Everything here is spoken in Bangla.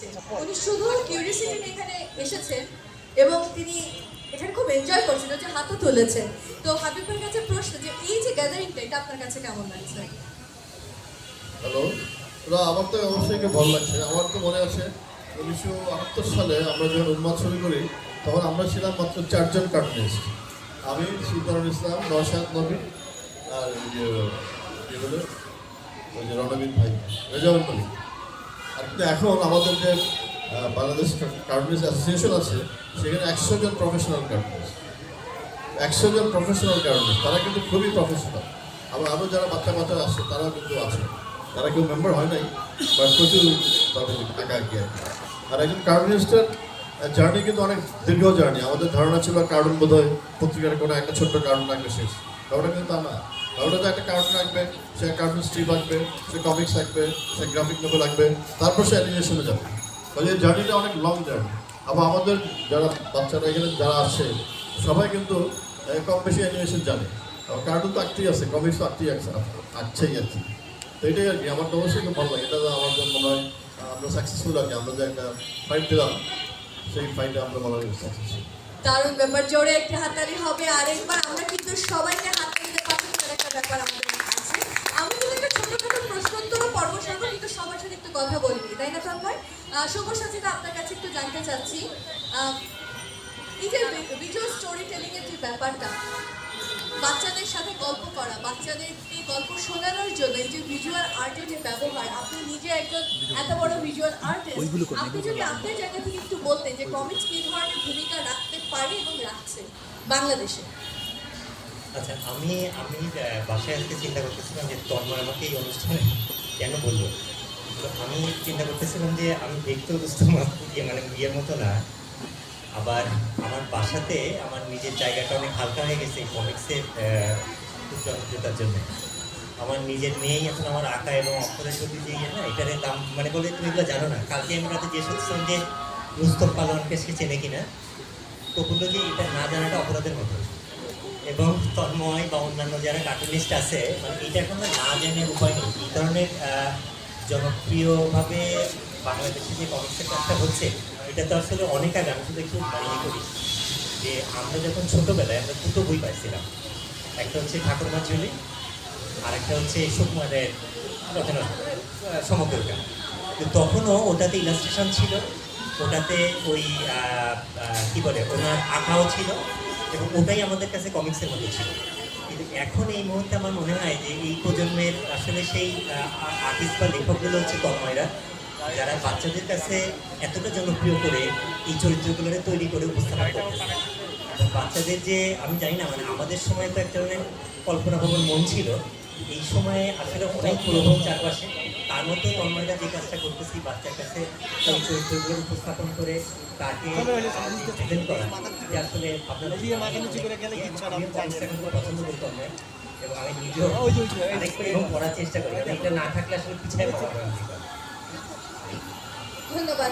লাগছে? উনি শুধু কিউরিওসিটি নিয়ে এখানে এসেছেন এবং তিনি এখানে খুব এনজয় করছেন, যে হাতও তুলেছেন। তো হাবিবের কাছে প্রশ্ন, যে এই যে গ্যাদারিংটা, এটা আপনার কাছে কেমন লাগছে? হ্যালো, আমার তো অবশ্যই ভালো লাগছে। আমার তো মনে আছে 1978 সালে আমরা যখন উন্মাদ ছবি করি, তখন আমরা ছিলাম মাত্র 4 জন কার্টুনিস্ট। আমি, সুলতানুল ইসলাম, নওশাদ নবী, আর ওই যে রণবীর ভাই, রেজাউল করিম। আর কিন্তু এখন আমাদের যে বাংলাদেশ কার্টুনিস্ট অ্যাসোসিয়েশন আছে, সেখানে 100 জন প্রফেশনাল কার্টুনিস্ট, 100 জন প্রফেশনাল কার্টুনিস্ট। তারা কিন্তু খুবই প্রফেশনাল। আবার আরও যারা বাচ্চা বাচ্চা আসছে, তারাও কিন্তু আছে। তারা কেউ মেম্বার হয় নাই, বাট প্রচুর তাদের আঁকা আঁকি আর কি। আর একজন কার্টুনিস্টের জার্নি কিন্তু অনেক দীর্ঘ জার্নি। আমাদের ধারণা ছিল কার্টুন বোধ হয় পত্রিকার কোনো একটা ছোট্ট কার্টুন আঁকবে শেষ। ওটা কিন্তু তা না। ওটা তো একটা কার্টুন আঁকবে, সে কার্টুন স্ট্রিপ আঁকবে, সে কমিক্স আঁকবে, সে গ্রাফিক নোভেল আঁকবে, তারপর সে অ্যানিমেশনে যাবে। কাজে এই জার্নিটা অনেক লং জার্নি। আবার আমাদের যারা বাচ্চারা এখানে যারা আসে, সবাই কিন্তু কম বেশি অ্যানিমেশন জানে। কার্টুন তো আঁকতেই আছে, কমিক্স তো আঁকতেই আঁকছেই আর কি। তো এটাই আর কি, আমার তো অবশ্যই খুব ভালো লাগে। এটা আমার জন্য মনে হয় আমরা সাকসেসফুল আর কি। আমরা যে একটা ফাইট দিলাম, সেই ফাইটে আমরা মনে হয় সাকসেসফুল। দারুণ ব্যাপার, জোরে একটি হাততালি হবে। আরেকবার আমরা কিন্তু সবাইকে হাততালিতে পাঠানোর একটা ব্যাপার আমাদের আছে। আমি কিন্তু একটা ছোটখাটো প্রশ্নোত্তর পর্ব সারবো, কিন্তু সবার সাথে একটু কথা বলবি, তাই না তন্ময়? শুভসাচিতা, আপনার কাছে একটু জানতে চাচ্ছি, এই যে ভিজুয়াল স্টোরি টেলিং এর যে ব্যাপারটা, বাচ্চাদের সাথে গল্প করা, বাচ্চাদেরকে গল্প শোনানোর জন্য এই যে ভিজুয়াল আর্টের যে ব্যবহার, আপনি নিজে একজন এত বড় ভিজুয়াল আর্টিস্ট, আপনি যদি আপনার জায়গা থেকে একটু বলতেন যে কমিক্স কী ধরনের ভূমিকা রাখতে পারে এবং রাখছে বাংলাদেশে। আচ্ছা, আমি বাসায় আজকে চিন্তা করতেছিলাম যে তন্ময় আমাকে এই অনুষ্ঠানে কেন বললো। তো আমি চিন্তা করতেছিলাম যে আমি দেখতেও বুঝতে মানে বিয়ের মতো না। আবার আমার বাসাতে আমার নিজের জায়গাটা অনেক হালকা হয়ে গেছে কমিক্সের খুব জনপ্রিয়তার জন্য। আমার নিজের মেয়েই এখন আমার আঁকা এবং অক্ষরের প্রতি যে না, এটার দাম মানে বলে তুমি এগুলো জানো না। কালকে আমি রাতে জিজ্ঞেস করছিলাম যে মুস্তফা পালোয়ানকে সে চেনে কিনা, তো বললো যে এটা না জানাটা অপরাধের মতো। এবং তন্ময় বা অন্যান্য যারা কার্টুনিস্ট আছে, মানে এটা এখন না জানার উপায় নেই। এই ধরনের জনপ্রিয়ভাবে বাংলাদেশে যে কমিক্সের কাজটা হচ্ছে, এটা তো আসলে অনেক আগে। আমি শুধু একটু মনে করি যে আমরা যখন ছোটোবেলায় আমরা দুটো বই পাইছিলাম, একটা হচ্ছে ঠাকুরমার ঝুলি, আর একটা হচ্ছে সুকুমারের রচনা সমগ্রটা। তো তখনও ওটাতে ইলাস্ট্রেশন ছিল, ওটাতে ওই কী বলে ওনার আঁকাও ছিল, এবং ওটাই আমাদের কাছে কমিক্সের মতো ছিল। কিন্তু এখন এই মুহূর্তে আমার মনে হয় যে এই প্রজন্মের আসলে সেই আর্টিস্ট বা লেখকগুলো হচ্ছে তন্ময়রা, যারা বাচ্চাদের কাছে এতটা জনপ্রিয় করে এই চরিত্রগুলো তৈরি করে উপস্থাপন করতেছে। বাচ্চাদের যে আমি জানি না, মানে আমাদের সময় তো একটা ধরনের কল্পনা ভবন মন ছিল, এই সময়ে আসলে অনেক প্রলোভন চারপাশে। তার মধ্যে তন্ময়রা যে কাজটা করতেছি বাচ্চার কাছে সেই চরিত্রগুলো উপস্থাপন করে তাকে প্রেজেন্ট করা, যে আসলে আপনাদের পছন্দ করি তন্ময়, এবং আমি নিজেও এবং পড়ার চেষ্টা করি। এটা না থাকলে আসলে পিছিয়ে পড়া। ধন্যবাদ।